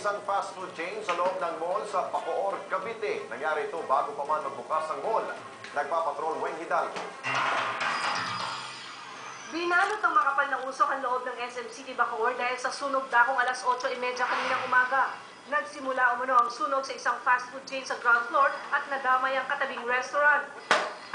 isang fast food chain sa loob ng mall sa Bacoor, Cavite. Nangyari ito bago pa man magbukas ang mall. Nagpapatrol Weng Hidalgo. Binalot ang makapal na usok ang loob ng SM City Bacoor dahil sa sunog dakong alas 8:30 kaninang umaga. Nagsimula umano ang sunog sa isang fast food chain sa ground floor at nadamay ang katabing restaurant.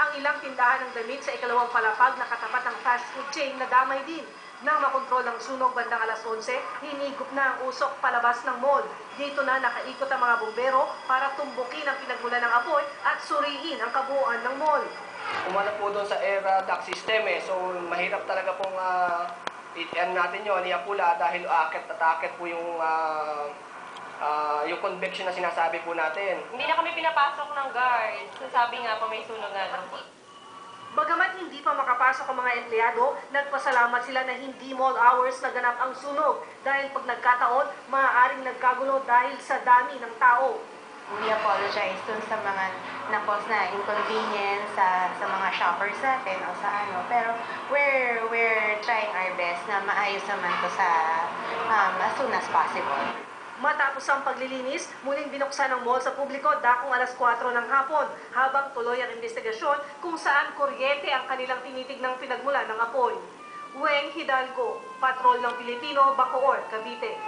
Ang ilang tindahan ng damit sa ikalawang palapag na katapat ng fast food chain nadamay din. Nang makontrol ang sunog bandang alas 11, hinigop na ang usok palabas ng mall. Dito na nakaikot ang mga bumbero para tumbukin ang pinagmulan ng apoy at suriin ang kabuuan ng mall. Umano po doon sa air duct system so mahirap talaga pong natin yun, iapula dahil akit po yung convection na sinasabi po natin. Hindi na kami pinapasok ng guard. Sabi nga po may sunog nga lang po. Bagamat hindi pa makapasok ang mga empleyado, nagpasalamat sila na hindi mall hours naganap ang sunog dahil pag nagkataon, maaaring nagkagulo dahil sa dami ng tao. We apologize dun sa mga na-cause na inconvenience sa mga shoppers natin o sa ano. Pero we're trying our best na maayos naman to sa as soon as possible. Matapos ang paglilinis, muling binuksan ang mall sa publiko dakong alas 4 ng hapon habang tuloy ang investigasyon kung saan kuryente ang kanilang tinitignang pinagmulan ng apoy. Weng Hidalgo, Patrol ng Pilipino, Bacoor, Cavite.